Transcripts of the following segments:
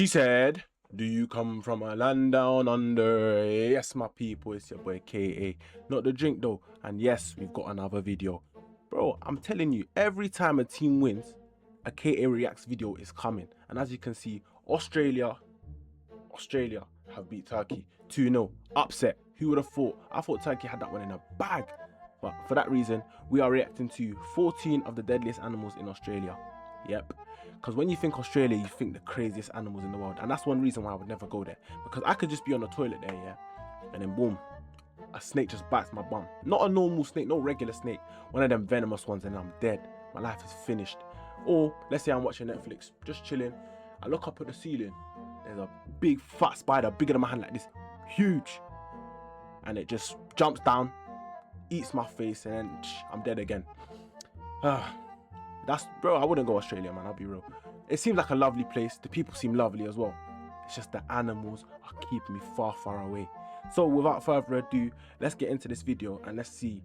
He said, do you come from a land down under? Yes, my people, it's your boy KA. Not the drink though. And yes, we've got another video. Bro, I'm telling you, every time a team wins, a KA Reacts video is coming. And as you can see, Australia have beat Turkey 2-0. Upset. Who would have thought? I thought Turkey had that one in a bag. But for that reason, we are reacting to 14 of the deadliest animals in Australia. Yep. Because when you think Australia, you think the craziest animals in the world. And that's one reason why I would never go there. Because I could just be on the toilet there, yeah? And then boom, a snake just bites my bum. Not a normal snake, no regular snake. One of them venomous ones and I'm dead. My life is finished. Or, let's say I'm watching Netflix, just chilling. I look up at the ceiling. There's a big fat spider, bigger than my hand like this. Huge. And it just jumps down, eats my face, and then I'm dead again. Bro, I wouldn't go Australia, man, I'll be real. It seems like a lovely place. The people seem lovely as well. It's just the animals are keeping me far away. So without further ado, let's get into this video and let's see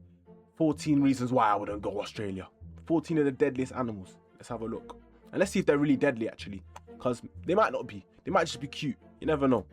14 reasons why I wouldn't go Australia. 14 of the deadliest animals. Let's have a look. And let's see if they're really deadly actually. Because they might not be. They might just be cute. You never know.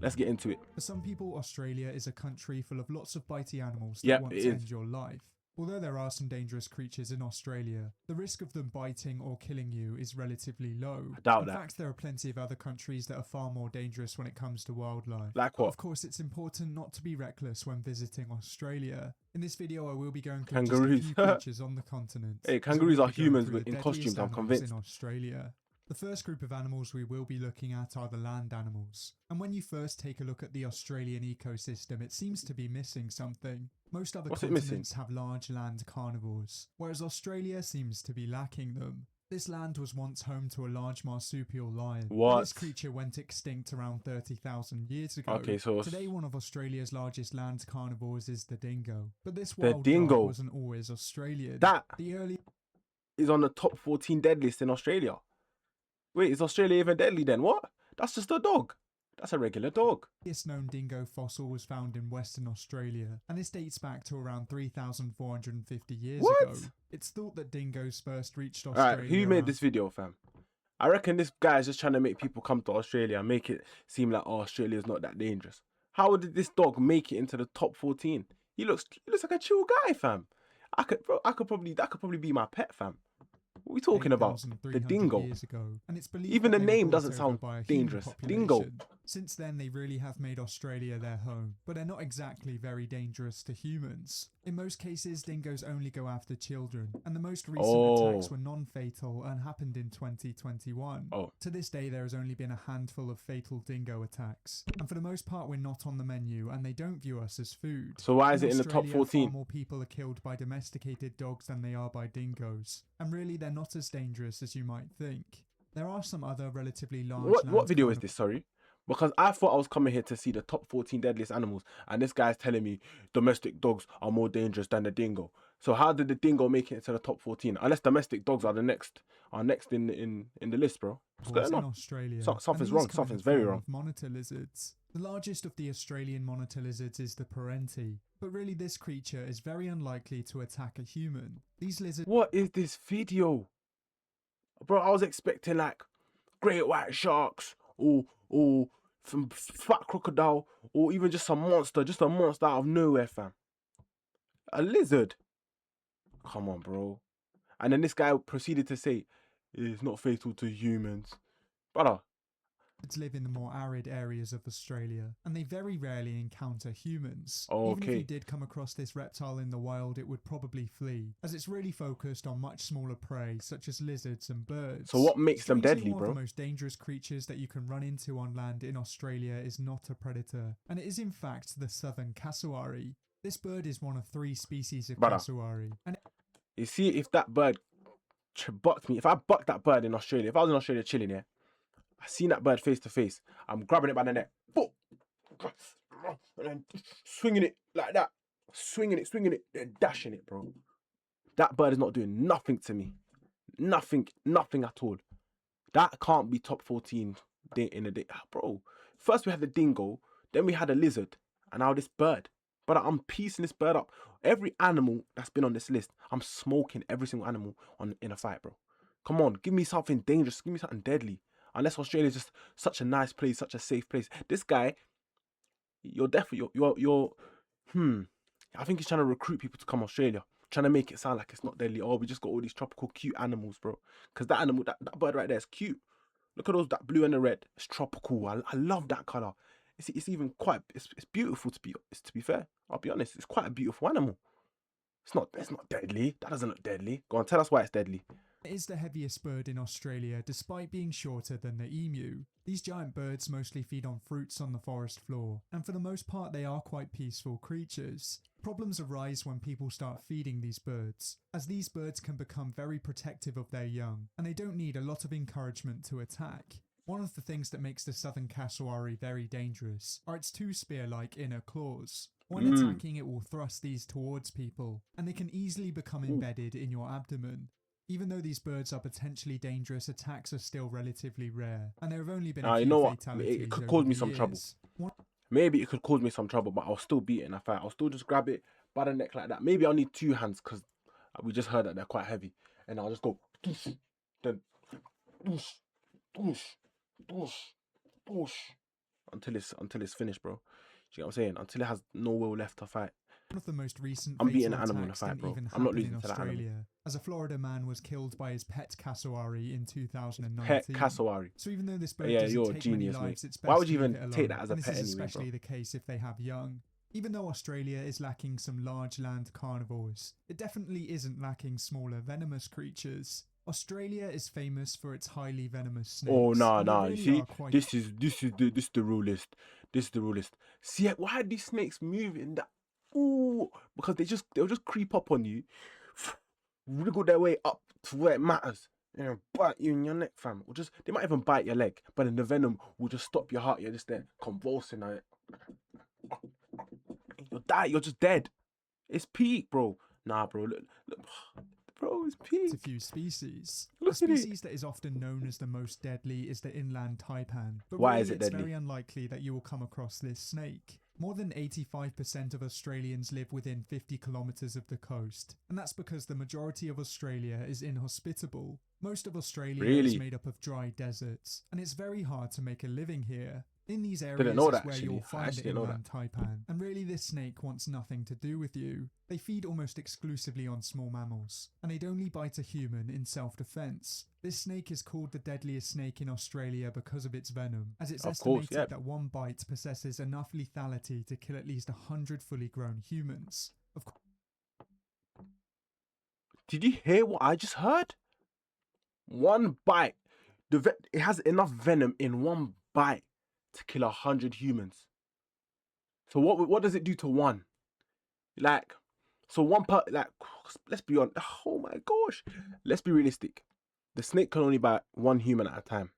Let's get into it. For some people, Australia is a country full of lots of bitey animals that want to end your life. Although there are some dangerous creatures in Australia, the risk of them biting or killing you is relatively low. I doubt that. In fact, there are plenty of other countries that are far more dangerous when it comes to wildlife. Like what? Of course, it's important not to be reckless when visiting Australia. In this video, I will be going through kangaroos. just a few creatures on the continent. Hey, kangaroos are humans in costumes, I'm convinced. In Australia. The first group of animals we will be looking at are the land animals. And when you first take a look at the Australian ecosystem, it seems to be missing something. Most other continents have large land carnivores, whereas Australia seems to be lacking them. This land was once home to a large marsupial lion. What? This creature went extinct around 30,000 years ago. Okay, so today one of Australia's largest land carnivores is the dingo. But this wild dog wasn't always Australian. That is on the top 14 deadliest in Australia. Wait, is Australia even deadly then? What? That's just a dog. That's a regular dog. The earliest known dingo fossil was found in Western Australia, and this dates back to around 3,450 years ago. It's thought that dingoes first reached Australia. Alright, who made this video, fam? I reckon this guy is just trying to make people come to Australia and make it seem like, oh, Australia is not that dangerous. How did this dog make it into the top 14? He looks like a chill guy, fam. That could probably be my pet, fam. What are we talking about? The dingo. And it's even the name doesn't sound dangerous. Dingo. Since then, they really have made Australia their home, but they're not exactly very dangerous to humans. In most cases, dingoes only go after children, and the most recent attacks were non-fatal and happened in 2021. To this day, there has only been a handful of fatal dingo attacks, and for the most part, we're not on the menu, and they don't view us as food. So why is it in the top 14? Far more people are killed by domesticated dogs than they are by dingoes, and really, they're not as dangerous as you might think. There are some other relatively large... What video is this, sorry? Because I thought I was coming here to see the top 14 deadliest animals, and this guy's telling me domestic dogs are more dangerous than the dingo. So how did the dingo make it into the top 14? Unless domestic dogs are next in the list, bro. What's going on? Australia, something's wrong. Something's very wrong. Monitor lizards. The largest of the Australian monitor lizards is the parenti, but really this creature is very unlikely to attack a human. These lizards... What is this video? Bro, I was expecting like great white sharks or some fat crocodile or even just a monster out of nowhere, fam. A lizard? Come on, bro. And then this guy proceeded to say it's not fatal to humans. Brother. Live in the more arid areas of Australia, and they very rarely encounter humans. Even if you did come across this reptile in the wild, it would probably flee, as it's really focused on much smaller prey, such as lizards and birds. So what makes them deadly, bro? One of the most dangerous creatures that you can run into on land in Australia is not a predator, and it is in fact the southern cassowary. This bird is one of 3 species of cassowary. And you see, if that bird bucked me, if I bucked that bird in Australia, if I was in Australia chilling here, I seen that bird face to face, I'm grabbing it by the neck, and then swinging it like that, swinging it, then dashing it, bro. That bird is not doing nothing to me, nothing at all. That can't be top 14 in a day, bro. First we had the dingo, then we had a lizard, and now this bird. But I'm piecing this bird up. Every animal that's been on this list, I'm smoking every single animal in a fight, bro. Come on, give me something dangerous, give me something deadly. unless Australia's just such a nice place, such a safe place. This guy, you're definitely you're I think he's trying to recruit people to come Australia, trying to make it sound like it's not deadly. Oh, we just got all these tropical cute animals, bro. Because that animal, that bird right there is cute. Look at those, that blue and the red. It's tropical. I love that color. It's even quite it's beautiful to be fair. I'll be honest. It's quite a beautiful animal. It's not deadly. That doesn't look deadly. Go on, tell us why it's deadly. It is the heaviest bird in Australia, despite being shorter than the emu. These giant birds mostly feed on fruits on the forest floor, and for the most part they are quite peaceful creatures. Problems arise when people start feeding these birds, as these birds can become very protective of their young, and they don't need a lot of encouragement to attack. One of the things that makes the southern cassowary very dangerous are its two spear-like inner claws. When attacking, it will thrust these towards people, and they can easily become embedded in your abdomen. Even though these birds are potentially dangerous, attacks are still relatively rare, and there have only been a few fatalities. It could cause me some trouble. Maybe it could cause me some trouble, but I'll still beat it in a fight. I'll still just grab it by the neck like that. Maybe I'll need two hands because we just heard that they're quite heavy, and I'll just go then until it's finished, bro. You know what I'm saying? Until it has no will left to fight. One of the most recent I'm beating fatal an animal in a attacks fight, didn't bro. even I'm not happen losing in to that animal. Australia, as a Florida man was killed by his pet cassowary in 2019. Pet cassowary. So even though this bird Yeah, doesn't you're a take genius, many lives, mate. it's best Why would you to leave even it take alone, that as a and pet this is anyway, bro? especially the case if they have young. Even though Australia is lacking some large land carnivores, it definitely isn't lacking smaller venomous creatures. Australia is famous for its highly venomous snakes. Oh nah. Really You see, are quite this is the rule list. This is the rule list. See why are these snakes moving that? Ooh, because they'll just creep up on you, wriggle their way up to where it matters, and bite you in your neck, fam. Or just they might even bite your leg, but then the venom will just stop your heart. You're just there convulsing on it. You'll die. You're just dead. It's peak, bro. Nah, bro. Look. Bro, it's peak. a few species. Look A at it. species that is often known as the most deadly is the inland taipan. But Why really, is it it's deadly? very unlikely that you will come across this snake. More than 85% of Australians live within 50 kilometres of the coast, and that's because the majority of Australia is inhospitable. Most of Australia is Really? made up of dry deserts, and it's very hard to make a living here. In these Didn't areas know is that, where actually. you'll I find actually the didn't know inland taipan, and really this snake wants nothing to do with you. They feed almost exclusively on small mammals, and they'd only bite a human in self-defense. This snake is called the deadliest snake in Australia because of its venom, as it's Of course, estimated yeah. that one bite possesses enough lethality to kill at least 100 fully grown humans. Of course, Did you hear what I just heard? One bite. It has enough venom in one bite to kill 100 humans. So what does it do to one? Like, so let's be honest. Oh my gosh. Let's be realistic. The snake can only bite one human at a time.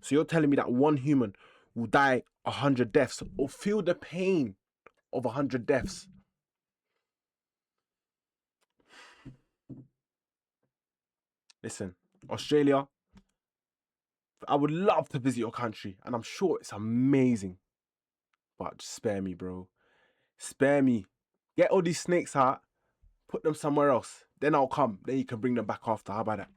So you're telling me that one human will die 100 deaths or feel the pain of 100 deaths? Listen, Australia, I would love to visit your country, and I'm sure it's amazing. But just spare me, bro. Spare me. Get all these snakes out, put them somewhere else. Then I'll come. Then you can bring them back after. How about that?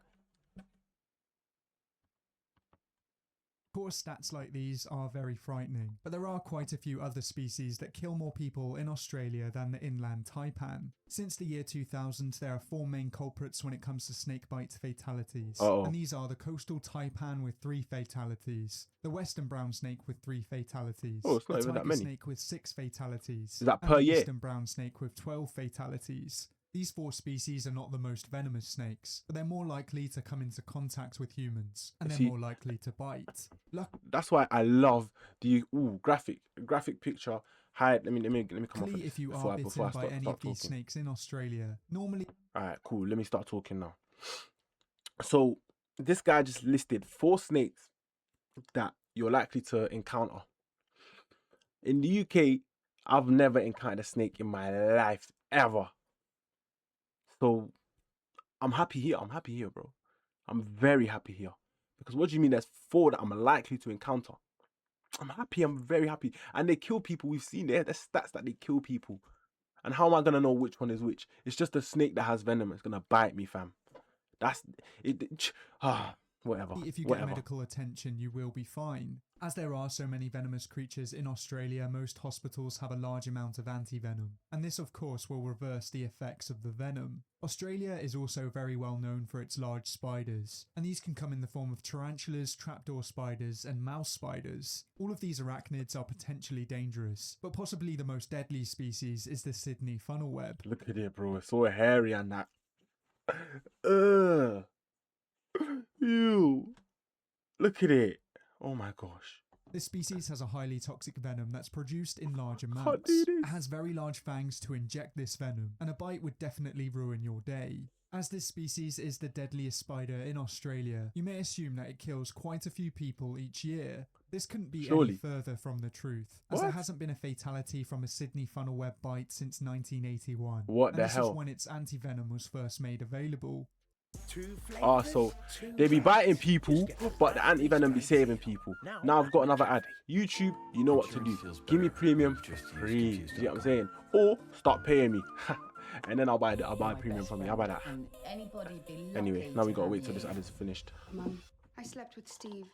stats like these are very frightening, but there are quite a few other species that kill more people in Australia than the inland taipan. Since the year 2000, there are 4 main culprits when it comes to snakebite fatalities, and these are the coastal taipan with 3 fatalities, the western brown snake with 3 fatalities, It's not the even that tiger many. snake with 6 fatalities, Is that and per the year? eastern brown snake with 12 fatalities. These 4 species are not the most venomous snakes, but they're more likely to come into contact with humans, and they're more likely to bite. That's why I love the graphic picture. Let me come off of this If you before are I bitten start by any of these talking. snakes in Australia, normally... Alright, cool. Let me start talking now. So this guy just listed 4 snakes that you're likely to encounter. In the UK, I've never encountered a snake in my life ever. So I'm happy here, bro. I'm very happy here. Because what do you mean there's 4 that I'm likely to encounter? I'm happy, I'm very happy. And they kill people. We've seen there's stats that they kill people. And how am I gonna know which one is which? It's just a snake that has venom. It's gonna bite me, fam. That's it. Whatever. If you get Whatever. medical attention, you will be fine. As there are so many venomous creatures in Australia, most hospitals have a large amount of antivenom, and this of course will reverse the effects of the venom. Australia is also very well known for its large spiders, and these can come in the form of tarantulas, trapdoor spiders, and mouse spiders. All of these arachnids are potentially dangerous, but possibly the most deadly species is the Sydney funnel web. Look at it, bro. It's so hairy and that. Ugh. Ew. Look at it. Oh my gosh. This species has a highly toxic venom that's produced in large Can't amounts. do It this. has very large fangs to inject this venom, and a bite would definitely ruin your day. As this species is the deadliest spider in Australia, you may assume that it kills quite a few people each year. This couldn't be Surely. any further from the truth, as there What? hasn't been a fatality from a Sydney funnel web bite since 1981. What and the this hell? is when its antivenom was first made available. Ah, so they be biting people, but the anti-venom be saving people. Now I've got another ad. YouTube, you know what to do. Give me premium free. You know what I'm saying? Or start paying me. And then I'll buy premium from me. How about that? Anyway, now we gotta wait till this ad is finished. Mum, I slept with Steve.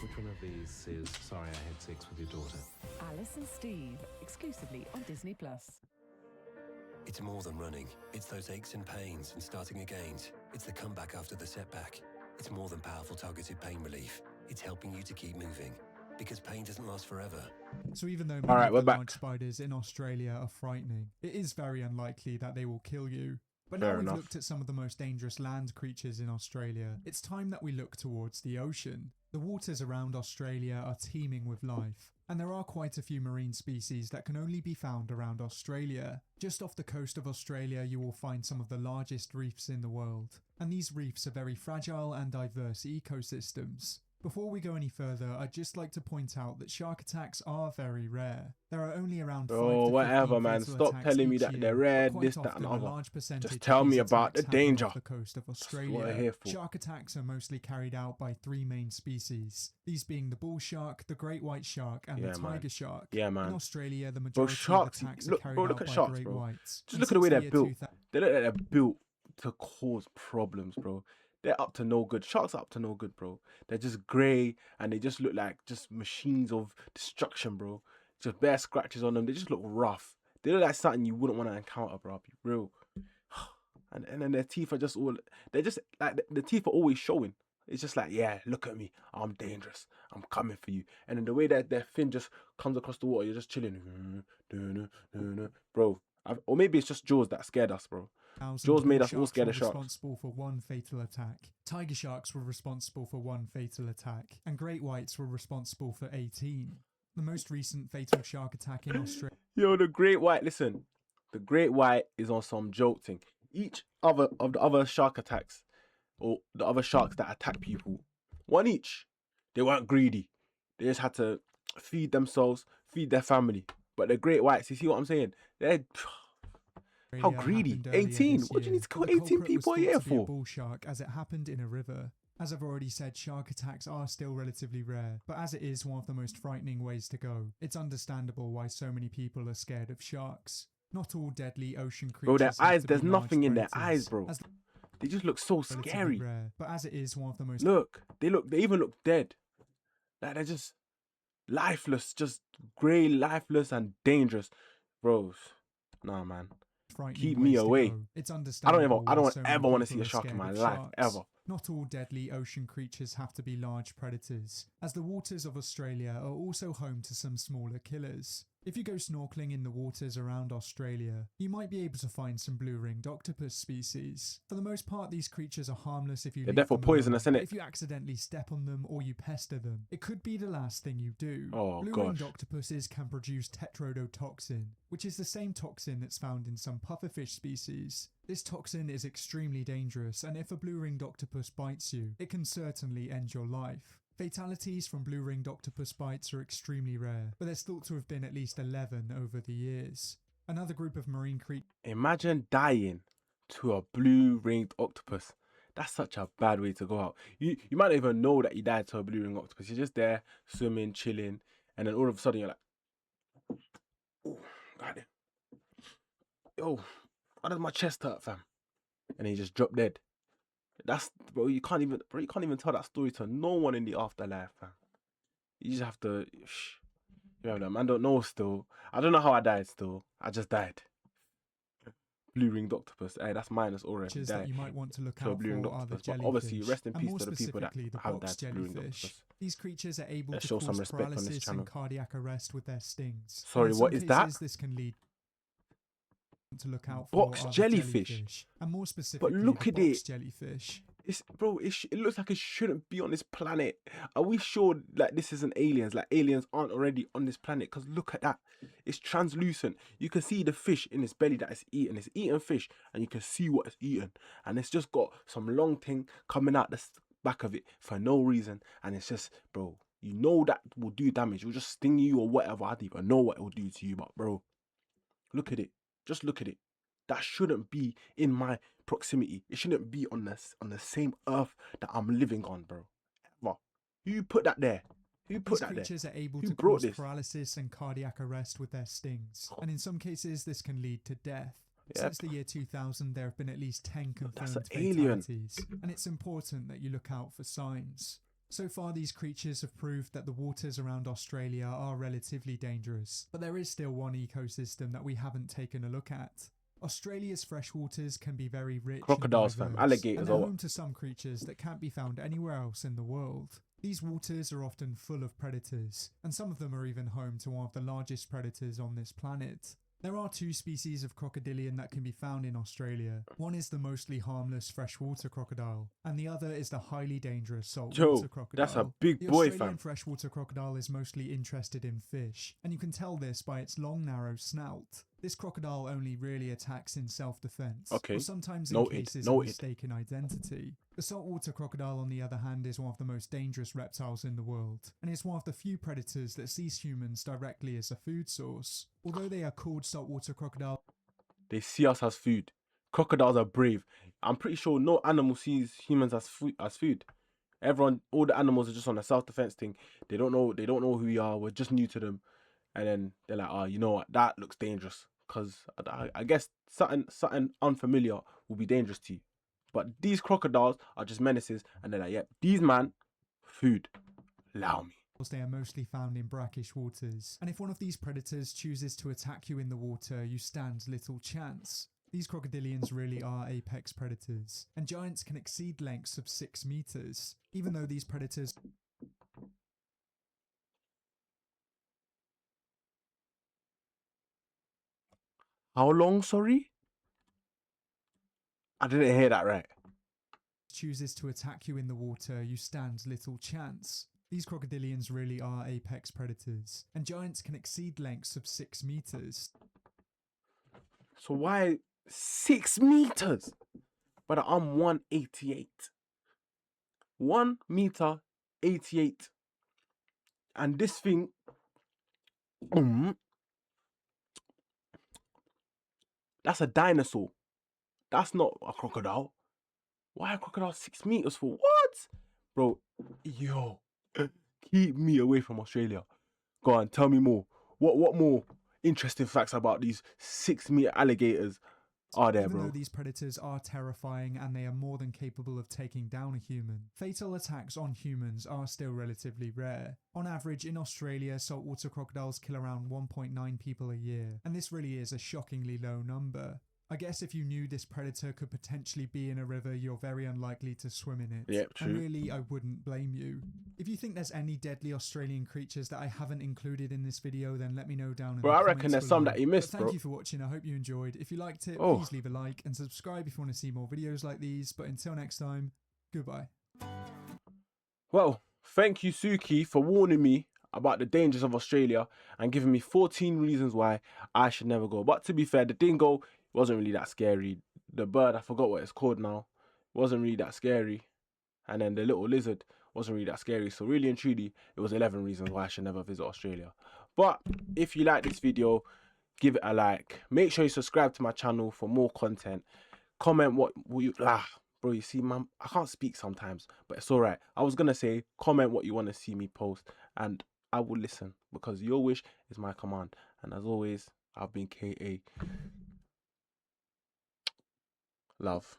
Which one of these is Sorry I Had Sex with Your Daughter? Alice and Steve, exclusively on Disney+. It's more than running. It's those aches and pains and starting again. It's the comeback after the setback. It's more than powerful targeted pain relief. It's helping you to keep moving. Because pain doesn't last forever. So even though All right, many we're of the back. large spiders in Australia are frightening, it is very unlikely that they will kill you. But Fair now we've enough. looked at some of the most dangerous land creatures in Australia, it's time that we look towards the ocean. The waters around Australia are teeming with life, and there are quite a few marine species that can only be found around Australia. Just off the coast of Australia you will find some of the largest reefs in the world, and these reefs are very fragile and diverse ecosystems. Before we go any further, I'd just like to point out that shark attacks are very rare. There are only around 5 Oh, to whatever, 15 man. fatal Stop attacks telling me each that year, they're rare, but quite this, that, often and a other. large percentage Just of tell these me about the attacks happen danger. off the coast of That's Australia. what I'm here for. Shark attacks are mostly carried out by 3 main species, these being the bull shark, the great white shark, and Yeah, the man. tiger shark. Yeah, In man. Australia, the Bro, majority sharks, of attacks look, are carried bro, out look at by sharks, great bro. whites. Just And look at the way since they're year built. 2000 They look like they're built to cause problems, bro. They're up to no good. Sharks are up to no good, bro. They're just grey and they just look like just machines of destruction, bro. Just bare scratches on them. They just look rough. They look like something you wouldn't want to encounter, bro. I'll be real. And then their teeth are just all. They're just like the teeth are always showing. It's just like, yeah, look at me. I'm dangerous. I'm coming for you. And then the way that their fin just comes across the water, you're just chilling, bro. Or maybe it's just Jaws that scared us, bro. Jaws made us all sharks scared were of sharks. responsible for 1 fatal attack. Tiger sharks were responsible for 1 fatal attack, and great whites were responsible for 18. The most recent fatal shark attack in Australia Yo, the great white, listen. The great white is on some joke thing. Each other of the other shark attacks, or the other sharks that attack people, 1 each. They weren't greedy. They just had to feed themselves, feed their family. But the great whites, you see what I'm saying? They're how greedy? happened earlier 18? this What do you year, need to but kill the 18 culprit was people a thought year to be a for? bull shark as it happened in a river. As I've already said, shark attacks are still relatively rare, but as it is one of the most frightening ways to go, it's understandable why so many people are scared of sharks. Not all deadly ocean creatures Bro, their have eyes, to be there's large nothing in their predators, eyes, bro. as They just look so relatively scary. rare, but as it is one of the most They even look dead. Like they're just lifeless, just grey, lifeless and dangerous. Bros, nah, man. frightening Keep me ways to away. go. It's I understandable don't why so many ever want to people see a are shark in scared my of life, sharks. ever. Not all deadly ocean creatures have to be large predators, as the waters of Australia are also home to some smaller killers. If you go snorkeling in the waters around Australia, you might be able to find some blue-ringed octopus species. For the most part, these creatures are harmless if you They're leave therefore them poisonous, alone, innit? but if you accidentally step on them or you pester them, it could be the last thing you do. Oh, Blue-ringed gosh. octopuses can produce tetrodotoxin, which is the same toxin that's found in some pufferfish species. This toxin is extremely dangerous, and if a blue-ringed octopus bites you, it can certainly end your life. Fatalities from blue-ringed octopus bites are extremely rare, but there's thought to have been at least 11 over the years. Another group of marine creatures Imagine dying to a blue-ringed octopus. That's such a bad way to go out. You might not even know that you died to a blue-ringed octopus. You're just there, swimming, chilling, and then all of a sudden you're like, oh, God. Yo, why does my chest hurt, fam? And then you just drop dead. That's, bro, you can't even tell that story to no one in the afterlife, fam. You just have to, yeah, man, don't know still. I don't know how I died still. I just died. Blue ringed octopus. Hey, that's minus already. Creatures that you might want to look to a out blue ringed for are the octopus. But obviously, jellyfish, rest in and peace more to the people that specifically the have box died to blue ringed jellyfish. octopus. These creatures are able Let's to show some cause respect on this paralysis channel. and cardiac arrest with their stings. And Sorry, in what some is that? cases, this can lead to look out for Box are the jellyfish. and more specifically look the at box it. jellyfish. It's, bro, it looks like it shouldn't be on this planet. Are we sure like this isn't aliens? Like aliens aren't already on this planet? Because look at that. It's translucent. You can see the fish in its belly that it's eating. It's eating fish and you can see what it's eating. And it's just got some long thing coming out the back of it for no reason. And it's just, bro, you know that will do damage. It will just sting you or whatever. I don't even know what it will do to you. But bro, look at it. Just look at it. That shouldn't be in my proximity. It shouldn't be on the same earth that I'm living on, bro. Ever. Who put that there? Who put These that there? creatures are able Who to brought cause this? paralysis and cardiac arrest with their stings, and in some cases this can lead to death. Yep. Since the year 2000, there have been at least 10 That's confirmed an alien. fatalities, and it's important that you look out for signs. So far, these creatures have proved that the waters around Australia are relatively dangerous, but there is still one ecosystem that we haven't taken a look at. Australia's freshwaters can be very rich Crocodiles, and fam, diverse, alligators, and they're or what? home to some creatures that can't be found anywhere else in the world. These waters are often full of predators, and some of them are even home to one of the largest predators on this planet. There are two species of crocodilian that can be found in Australia. One is the mostly harmless freshwater crocodile, and the other is the highly dangerous saltwater crocodile. That's a big The boy, Australian fam. freshwater crocodile is mostly interested in fish, and you can tell this by its long, narrow snout. This crocodile only really attacks in self-defense, Okay. or sometimes in Noted, cases of noted. mistaken identity. The saltwater crocodile, on the other hand, is one of the most dangerous reptiles in the world, and is one of the few predators that sees humans directly as a food source. Although they are called saltwater crocodile, They see us as food. Crocodiles are brave. I'm pretty sure no animal sees humans as food. Everyone, all the animals are just on a self-defense thing. They don't know who we are. We're just new to them. And then they're like, oh, you know what? That looks dangerous. Because I guess something unfamiliar will be dangerous to you. But these crocodiles are just menaces. And they're like, yep, these man, food. Allow me. they are mostly found in brackish waters, and if one of these predators chooses to attack you in the water, you stand little chance. These crocodilians really are apex predators, and giants can exceed lengths of 6 meters, even though these predators How long, sorry? I didn't hear that right. chooses to attack you in the water, you stand little chance. These crocodilians really are apex predators, and giants can exceed lengths of 6 meters. So why 6 meters? But I'm 188. 1 meter 88. And this thing, that's a dinosaur. That's not a crocodile. Why a crocodile 6 meters for? What? Bro, yo, keep me away from Australia. Go on, tell me more. What more interesting facts about these 6 meter alligators are there, Even bro? though these predators are terrifying and they are more than capable of taking down a human, fatal attacks on humans are still relatively rare. On average, in Australia, saltwater crocodiles kill around 1.9 people a year, and this really is a shockingly low number. I guess if you knew this predator could potentially be in a river, you're very unlikely to swim in it. Yep, true. And really, I wouldn't blame you. If you think there's any deadly Australian creatures that I haven't included in this video, then let me know down in Bro, the I comments reckon there's some below. that you missed, But thank bro. you for watching. I hope you enjoyed. If you liked it, Oh. please leave a like and subscribe if you want to see more videos like these. But until next time, goodbye. Well, thank you, Suki, for warning me about the dangers of Australia and giving me 14 reasons why I should never go. But to be fair, the dingo wasn't really that scary. The bird, I forgot what it's called now, wasn't really that scary. And then the little lizard wasn't really that scary. So really and truly, it was 11 reasons why I should never visit Australia. But if you like this video, give it a like. Make sure you subscribe to my channel for more content. Comment what you... Bro, you see, man, I can't speak sometimes, but it's all right. I was going to say, comment what you want to see me post, and I will listen, because your wish is my command. And as always, I've been KA. Love.